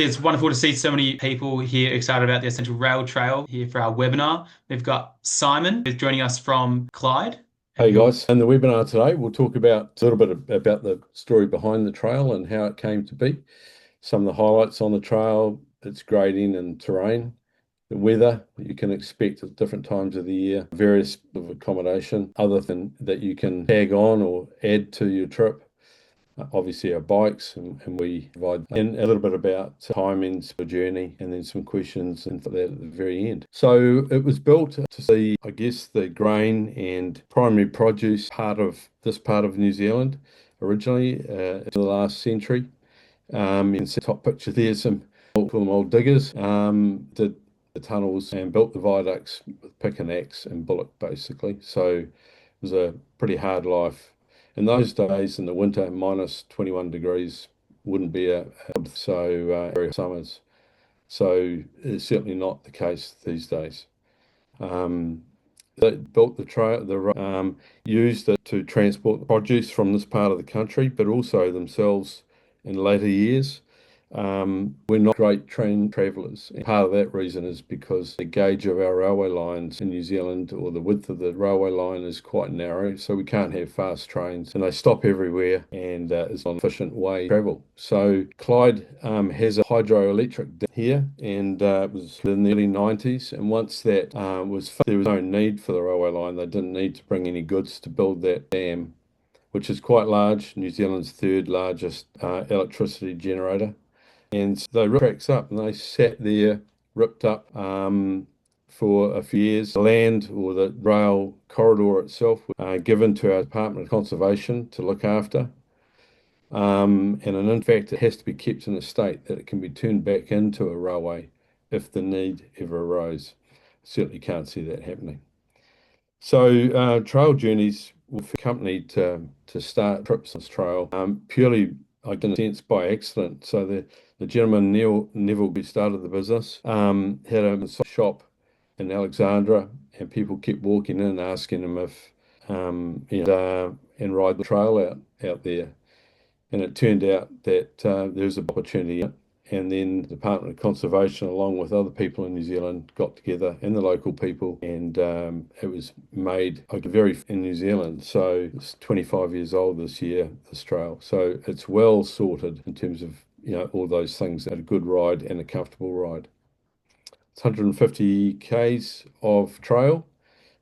It's wonderful to see so many people here excited about the Essential Rail Trail here for our webinar. We've got Simon who's joining us from Clyde, and Hey he'll guys, in the webinar today, we'll talk about a little bit about the story behind the trail and how it came to be, some of the highlights on the trail, its grading and terrain, the weather that you can expect at different times of the year, various of accommodation, other than that you can tag on or add to your trip. Obviously our bikes and we provide and a little bit about timings for journey and then some questions and for that at the very end. So it was built to see, I guess, the grain and primary produce part of New Zealand originally in the last century. You can see the top picture there, some call them old diggers, did the tunnels and built the viaducts with pick and axe and bullock basically. So it was a pretty hard life. In those days, in the winter, minus 21 degrees wouldn't be very summers. So it's certainly not the case these days. Um, they built the trail, used it to transport the produce from this part of the country, but also themselves in later years. We're not great train travellers. And part of that reason is because the gauge of our railway lines in New Zealand, or the width of the railway line, is quite narrow, so we can't have fast trains, and they stop everywhere, and it's not an efficient way to travel. So Clyde has a hydroelectric dam here, and it was in the early 90s. And once that there was no need for the railway line. They didn't need to bring any goods to build that dam, which is quite large, New Zealand's third largest electricity generator. And so they ripped tracks up and they sat there, ripped up for a few years. The land or the rail corridor itself was given to our Department of Conservation to look after. And in fact, it has to be kept in a state that it can be turned back into a railway if the need ever arose. Certainly can't see that happening. So trail journeys were for company to start trips on this trail purely, I in a sense, by accident. So the gentleman Neil Neville who started the business had a shop in Alexandra, and people kept walking in and asking him if and ride the trail out there. And it turned out that there was an opportunity. And then the Department of Conservation, along with other people in New Zealand, got together and the local people, and it was made in New Zealand. So it's 25 years old this year, this trail. So it's well sorted in terms of all those things, a good ride and a comfortable ride. It's 150 k's of trail.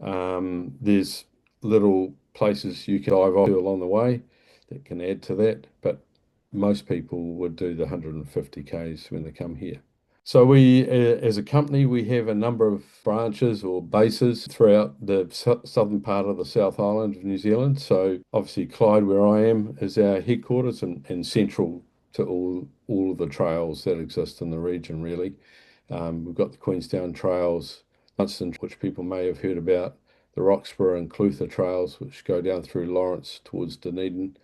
There's little places you can dive off to along the way that can add to that, but most people would do the 150 k's when they come here. So we, as a company, we have a number of branches or bases throughout the southern part of the South Island of New Zealand. So obviously Clyde, where I am, is our headquarters and central to all of the trails that exist in the region, really. We've got the Queenstown trails, which people may have heard about, the Roxburgh and Clutha trails, which go down through Lawrence towards Dunedin.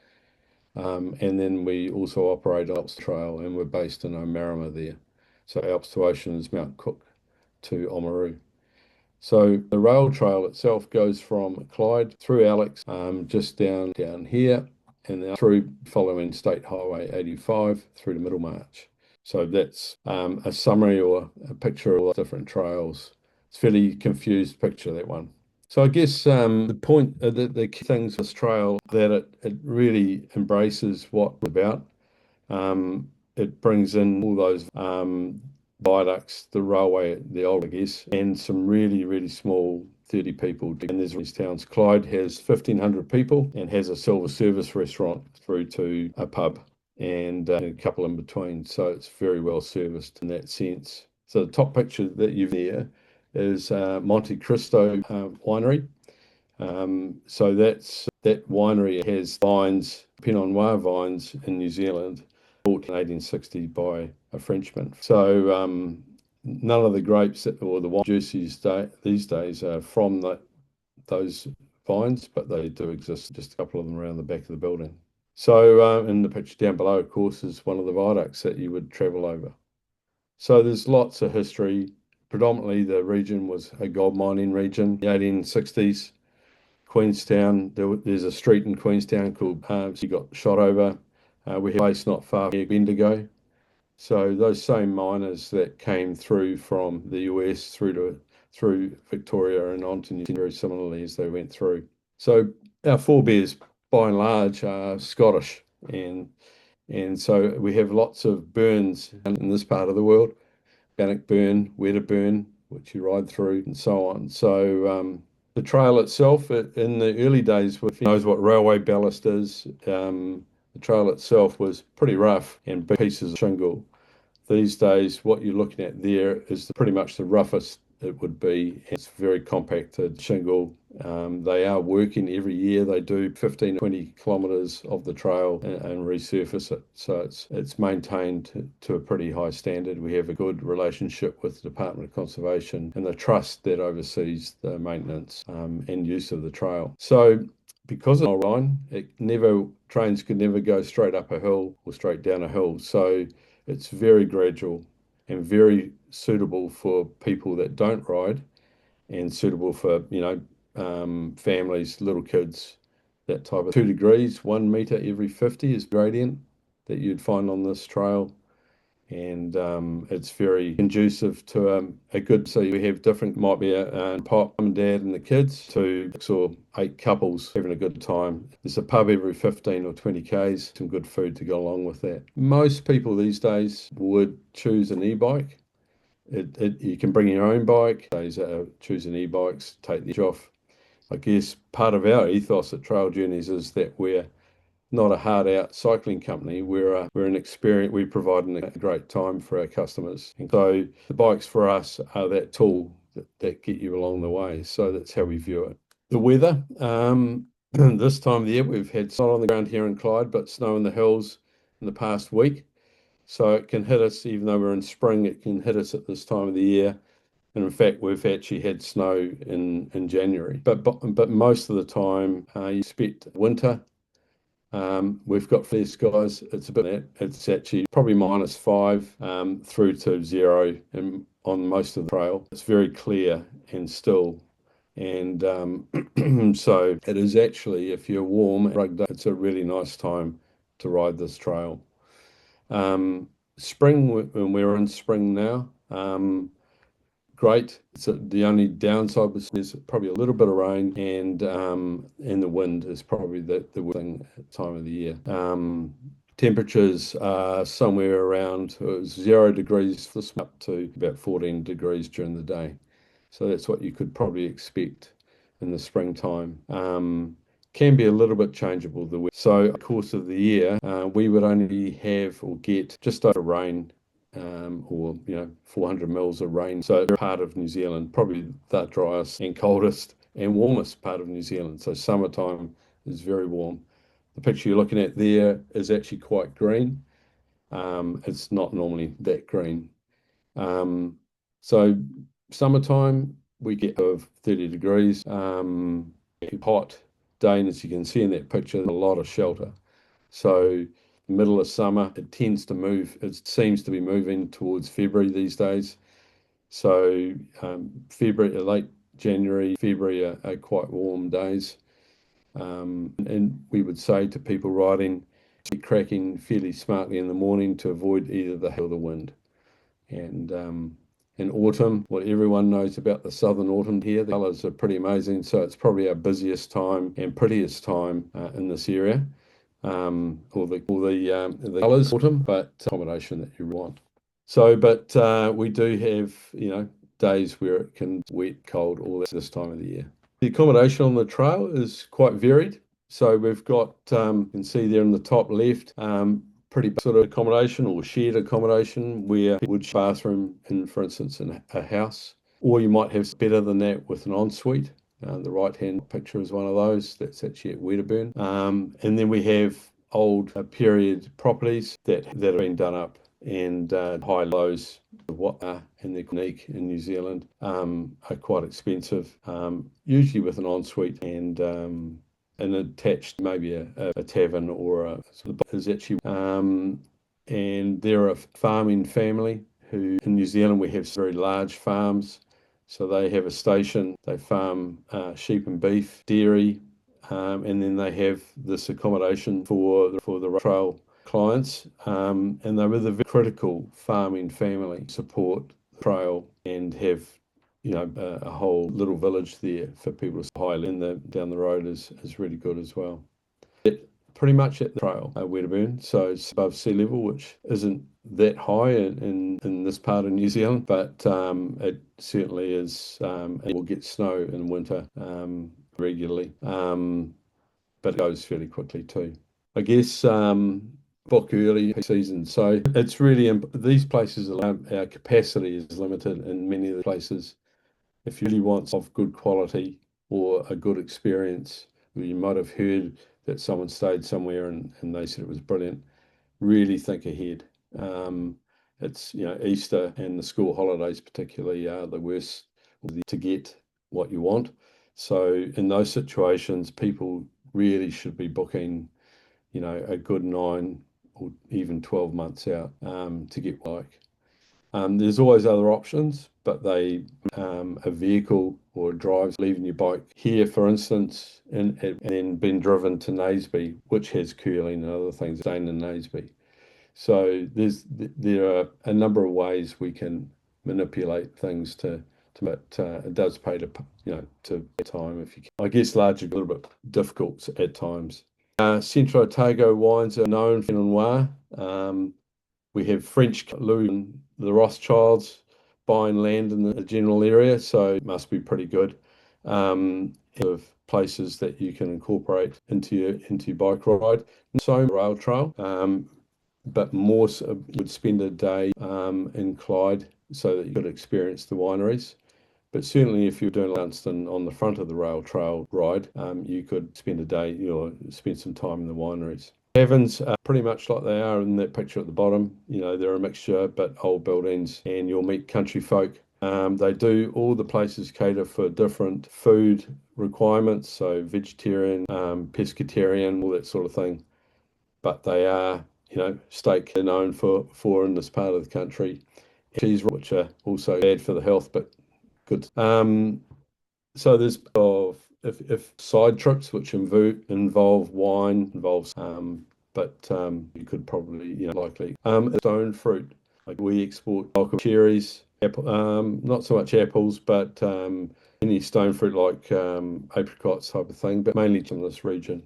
And then we also operate Alps Trail, and we're based in Omarama there. So Alps to Ocean is Mount Cook to Oamaru. So the rail trail itself goes from Clyde through Alex, just down here, and then through following State Highway 85 through to Middlemarch. So that's a summary or a picture of all the different trails. It's a fairly confused picture, that one. So I guess the point, the key things of this trail, that it really embraces what we're about. It brings in all those viaducts, the railway, the old, I guess, and some really, really small 30 people. And there's these towns. Clyde has 1,500 people and has a silver service restaurant through to a pub and a couple in between. So it's very well serviced in that sense. So the top picture that you've there is Monte Cristo winery. So that winery has vines, Pinot Noir vines in New Zealand, bought in 1860 by a Frenchman. So none of the grapes or the wine juices these days are from those vines, but they do exist, just a couple of them around the back of the building. So in the picture down below, of course, is one of the viaducts that you would travel over. So there's lots of history. Predominantly, the region was a gold mining region. In the 1860s, Queenstown, there's a street in Queenstown called, she got shot over. We have a place not far from Bendigo. So those same miners that came through from the US through Victoria and onto New Zealand very similarly as they went through. So our forebears, by and large, are Scottish, and so we have lots of burns in this part of the world: Bannock Burn, Wedderburn, which you ride through, and so on. So the trail itself, in the early days, if you knows what railway ballast is, the trail itself was pretty rough and big pieces of shingle. These days, what you're looking at there is pretty much the roughest it would be. It's very compacted shingle. They are working every year. They do 15, 20 kilometres of the trail and resurface it. So it's maintained to a pretty high standard. We have a good relationship with the Department of Conservation and the trust that oversees the maintenance and use of the trail. So because of line, trains could never go straight up a hill or straight down a hill. So it's very gradual and very suitable for people that don't ride and suitable for, families, little kids, that type of 2 degrees, 1 meter every 50 is gradient that you'd find on this trail. And it's very conducive to a good. So we have different, might be a pop, mum and dad and the kids, to 6 or 8 couples having a good time. There's a pub every 15 or 20 k's, some good food to go along with that. Most people these days would choose an e-bike. You can bring your own bike. Days choosing e-bikes, take the edge off. I guess part of our ethos at Trail Journeys is that we're not a hard out cycling company. We're an experience. We provide a great time for our customers. And so the bikes for us are that tool that get you along the way. So that's how we view it. The weather, this time of the year, we've had snow on the ground here in Clyde, but snow in the hills in the past week. So it can hit us, even though we're in spring, it can hit us at this time of the year. And in fact, we've actually had snow in January. But most of the time, you expect winter. We've got clear skies. It's a bit. It's actually probably -5 through to 0 on most of the trail. It's very clear and still. And so it is actually, if you're warm, rugged up, it's a really nice time to ride this trail. Spring, and we're in spring now. Great. So the only downside is probably a little bit of rain, and the wind is probably the thing at the time of the year. Temperatures are somewhere around 0 degrees this up to about 14 degrees during the day. So that's what you could probably expect in the springtime. Can be a little bit changeable the weather. So, of course of the year, we would only have or get just over rain, or 400 mils of rain. So part of New Zealand, probably the driest and coldest and warmest part of New Zealand. So summertime is very warm. The picture you're looking at there is actually quite green. It's not normally that green. So summertime we get of 30 degrees. Hot day, and as you can see in that picture, a lot of shelter. So middle of summer, it tends to move. It seems to be moving towards February these days. So February, late January, February are quite warm days. And we would say to people riding, cracking fairly smartly in the morning to avoid either the hail or the wind. And in autumn, what everyone knows about the southern autumn here, the colours are pretty amazing. So it's probably our busiest time and prettiest time in this area. Or the colours autumn, but accommodation that you want. So, but we do have days where it can wet, cold, all this time of the year. The accommodation on the trail is quite varied. So we've got, you can see there in the top left, pretty sort of accommodation or shared accommodation where would bathroom in, for instance, in a house, or you might have better than that with an ensuite. The right-hand picture is one of those. That's actually at Wedderburn. And then we have old period properties that have been done up, and high lows of what are and they're unique in New Zealand are quite expensive. Usually with an ensuite and attached maybe a tavern or a sort of is actually. And they're a farming family who in New Zealand we have very large farms. So they have a station, they farm sheep and beef, dairy, and then they have this accommodation for the trail clients, and they were the very critical farming family support the trail and have a whole little village there for people to hire in the down the road is really good as well. Pretty much at the trail, Wedderburn, so it's above sea level, which isn't that high in this part of New Zealand, but it certainly is. It will get snow in winter regularly, but it goes fairly quickly too. I guess book early season, so it's really these places. Our capacity is limited in many of the places. If you really want of good quality or a good experience, you might have heard that someone stayed somewhere and they said it was brilliant. Really think ahead. It's Easter and the school holidays particularly are the worst to get what you want. So in those situations, people really should be booking, a good 9 or even 12 months out to get like. There's always other options, but a vehicle or a drive leaving your bike here, for instance, and then being driven to Naseby, which has curling and other things, staying in Naseby. So there are a number of ways we can manipulate things but it does pay to to time if you can. I guess largely a little bit difficult at times. Central Otago wines are known for Noir. We have French Louis and the Rothschilds buying land in the general area, so it must be pretty good. Of places that you can incorporate into your bike ride. So rail trail, but more so, you would spend a day in Clyde so that you could experience the wineries. But certainly, if you're doing Launceston on the front of the rail trail ride, you could spend a day, spend some time in the wineries. Caverns are pretty much like they are in that picture at the bottom. They're a mixture, but old buildings, and you'll meet country folk. They do all the places cater for different food requirements, so vegetarian, pescatarian, all that sort of thing. But they are, steak they're known for in this part of the country. Cheese, which are also bad for the health, but good. So there's if side trips which involve wine, but you could probably likely stone fruit. Like we export bulk of cherries, apple, not so much apples, but any stone fruit like apricots type of thing, but mainly from this region.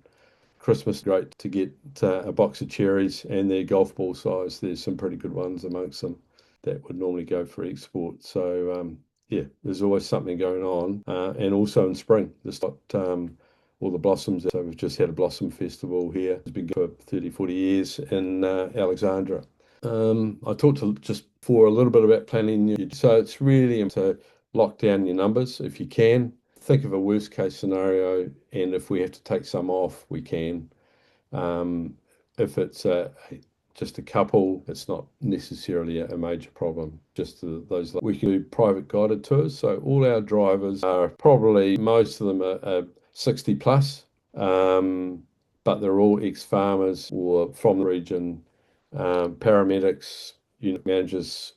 Christmas, great to get a box of cherries, and they're golf ball size. There's some pretty good ones amongst them that would normally go for export. So yeah, there's always something going on, and also in spring, there's got all the blossoms. So we've just had a blossom festival here. It's been going for 30, 40 years in Alexandra. I talked to just for a little bit about planning. So it's really to lock down your numbers if you can. Think of a worst case scenario, and if we have to take some off, we can. If it's just a couple, it's not necessarily a major problem. Just those we can do private guided tours. So all our drivers are probably most of them are 60 plus, but they're all ex-farmers or from the region, paramedics, unit managers,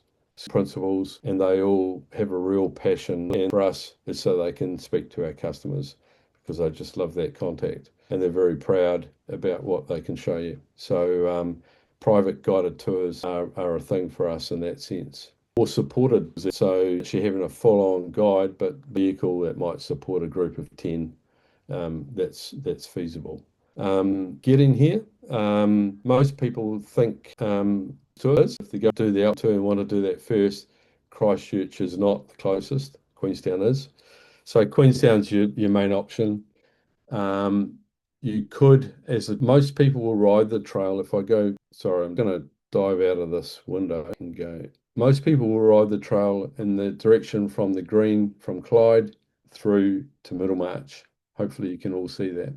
principals, and they all have a real passion. And for us, is so they can speak to our customers because they just love that contact and they're very proud about what they can show you. So private guided tours are a thing for us in that sense. Or supported, so actually having a full-on guide, but vehicle that might support a group of 10, that's feasible. Getting here, most people think tours, if they go do the out tour and want to do that first, Christchurch is not the closest, Queenstown is. So Queenstown's your main option. You could, most people will ride the trail. If I go, sorry, I'm going to dive out of this window and go. Most people will ride the trail in the direction from the green from Clyde through to Middlemarch. Hopefully you can all see that.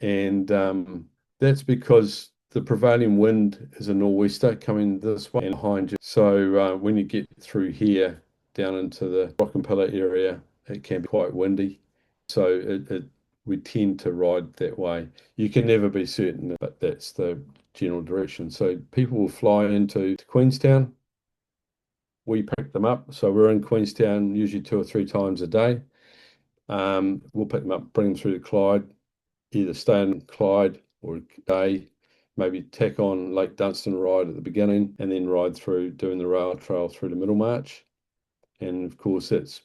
And that's because the prevailing wind is a nor'wester coming this way and behind you. So when you get through here down into the Rock and Pillar area, it can be quite windy. So we tend to ride that way. You can never be certain, but that's the general direction. So people will fly into Queenstown. We pick them up. So we're in Queenstown usually 2 or 3 times a day. We'll pick them up, bring them through to Clyde, either stay in Clyde or a day, maybe tack on Lake Dunstan ride at the beginning and then ride through doing the rail trail through to Middlemarch. And of course, that's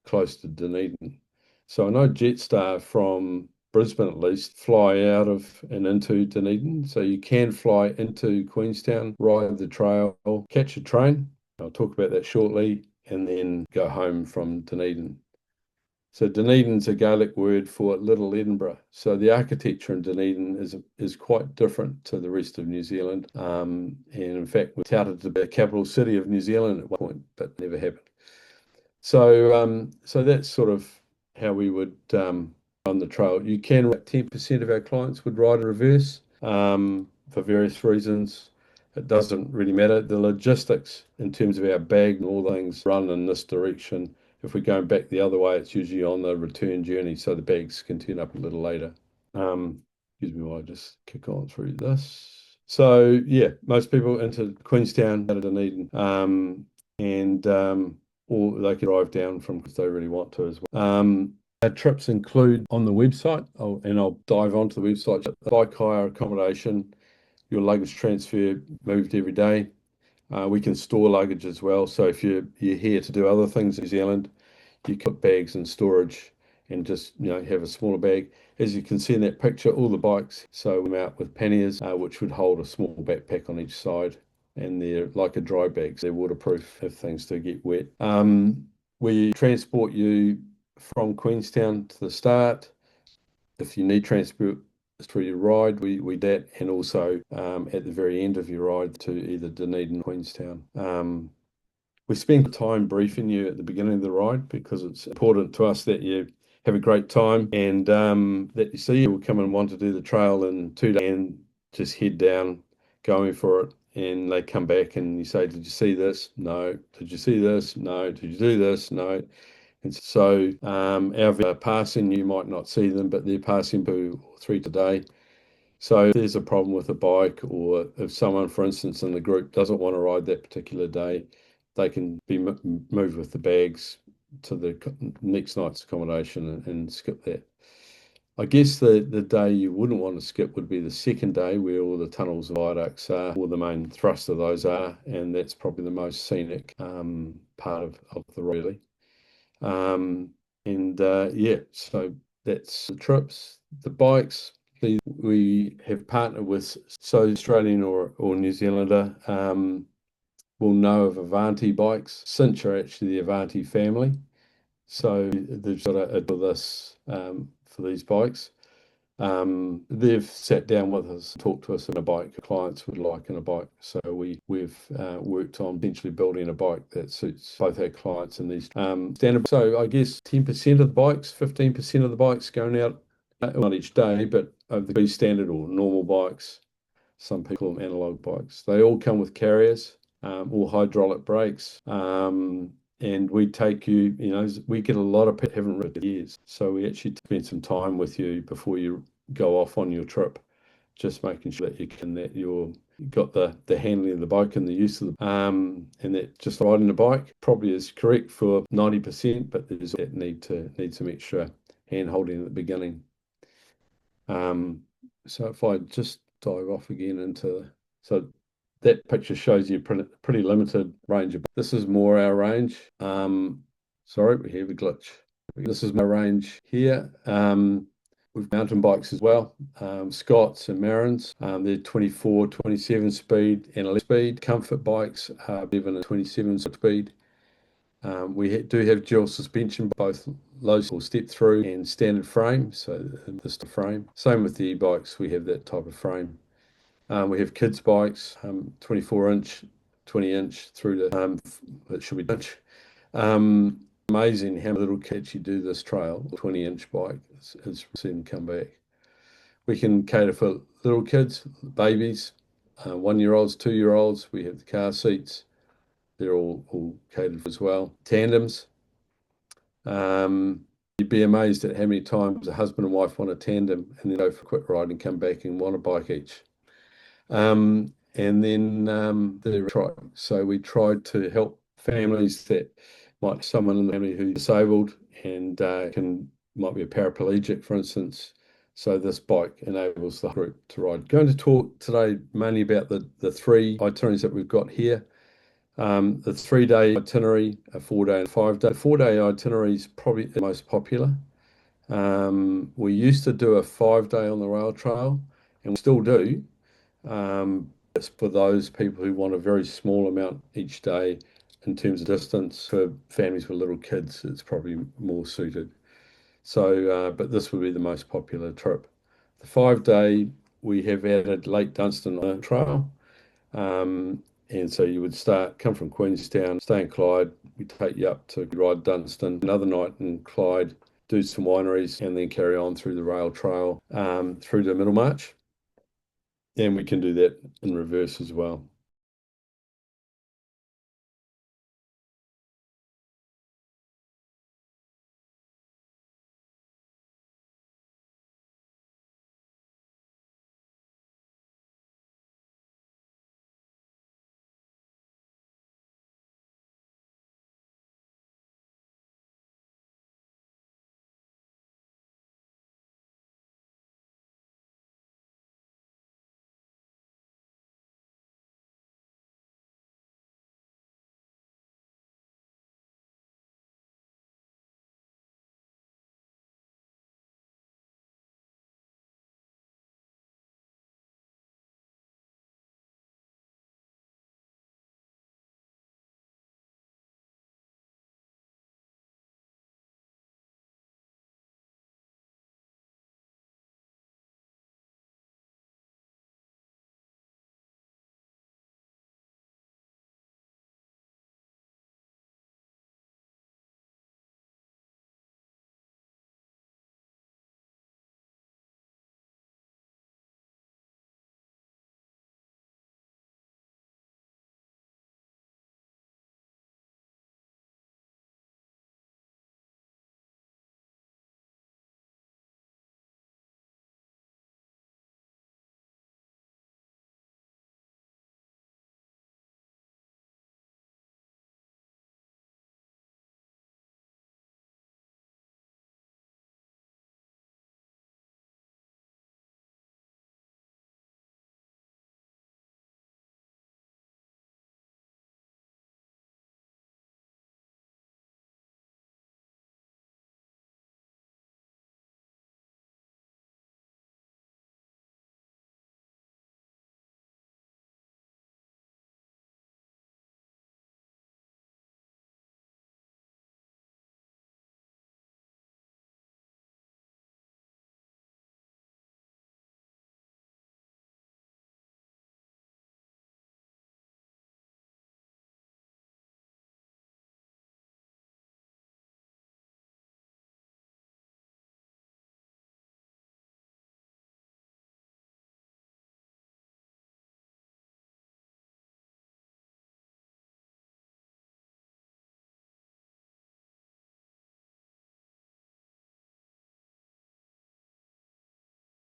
close to Dunedin. So I know Jetstar from Brisbane at least fly out of and into Dunedin. So you can fly into Queenstown, ride the trail, catch a train. I'll talk about that shortly, and then go home from Dunedin. So Dunedin's a Gaelic word for Little Edinburgh. So the architecture in Dunedin is quite different to the rest of New Zealand. And in fact, we touted to be the capital city of New Zealand at one point, but never happened. So that's sort of how we would on the trail. You can 10% of our clients would ride in reverse for various reasons. It doesn't really matter. The logistics in terms of our bag and all things run in this direction. If we're going back the other way, it's usually on the return journey, so the bags can turn up a little later. Excuse me while I just kick on through this. So yeah, most people into Queenstown out of Dunedin, or they can drive down from if they really want to as well. Our trips include on the website, and I'll dive onto the website, bike hire, accommodation, your luggage transfer moved every day. We can store luggage as well. So if you're here to do other things in New Zealand, you can put bags in storage and just have a smaller bag. As you can see in that picture, all the bikes, so we're out with panniers, which would hold a small backpack on each side, and they're like a dry bag, so they're waterproof if things do get wet. We transport you from Queenstown to the start. If you need transport through your ride, we that, and also at the very end of your ride to either Dunedin or Queenstown. We spend time briefing you at the beginning of the ride because it's important to us that you have a great time and that you see you will come and want to do the trail in 2 days and just head down going for it. And they come back and you say, did you see this? No. Did you see this? No. Did you do this? No. And so our passing, you might not see them, but they're passing 2 or 3 today. So if there's a problem with a bike, or if someone, for instance, in the group doesn't want to ride that particular day, they can be moved with the bags to the next night's accommodation and skip that. I guess the day you wouldn't want to skip would be the second day, where all the tunnels and viaducts are, or the main thrust of those are, and that's probably the most scenic part of the really. Yeah, so that's the trips, the bikes. We have partnered with, so Australian or New Zealander will know of Avanti bikes. Cinch are actually the Avanti family. So they've got a this for these bikes. They've sat down with us, talked to us on a bike clients would like in a bike. So we've worked on eventually building a bike that suits both our clients and these standard. So I guess 10% of the bikes, 15% of the bikes going out, not each day, but of the standard or normal bikes. Some people call them analog bikes. They all come with carriers, all hydraulic brakes. And we take you, we get a lot of people haven't ridden years. So we actually spend some time with you before you go off on your trip, just making sure that you've got the handling of the bike and the use of and that just riding the bike probably is correct for 90%, but there's that need some extra hand holding at the beginning. So if I just dive off again so that picture shows you pretty limited range of. This is more our range. Sorry, we have a glitch. This is my range here. We've mountain bikes as well, Scots and Marins. They're 24, 27 speed and 11 speed. Comfort bikes are even a 27 speed. We do have dual suspension, both low step through and standard frame. So this frame. Same with the e-bikes, we have that type of frame. We have kids bikes, 24-inch, 20-inch through to that should be inch. Amazing how little kids you do this trail. 20-inch bike is seen come back. We can cater for little kids, babies, 1-year-olds, 2-year-olds. We have the car seats. They're all catered for as well. Tandems. You'd be amazed at how many times a husband and wife want a tandem and then go for a quick ride and come back and want a bike each. And then so we tried to help families that might someone in the family who's disabled and might be a paraplegic, for instance. So this bike enables the group to ride. Going to talk today mainly about the three itineraries that we've got here. The 3-day itinerary, a 4-day and 5-day. The 4-day itinerary is probably the most popular. We used to do a 5-day on the rail trail, and we still do. It's for those people who want a very small amount each day in terms of distance. For families with little kids, it's probably more suited. So, but this would be the most popular trip. The 5-day, we have added Lake Dunstan on the trail. And so you would come from Queenstown, stay in Clyde. We take you up to ride Dunstan, another night in Clyde, do some wineries, and then carry on through the rail trail through to Middlemarch. And we can do that in reverse as well.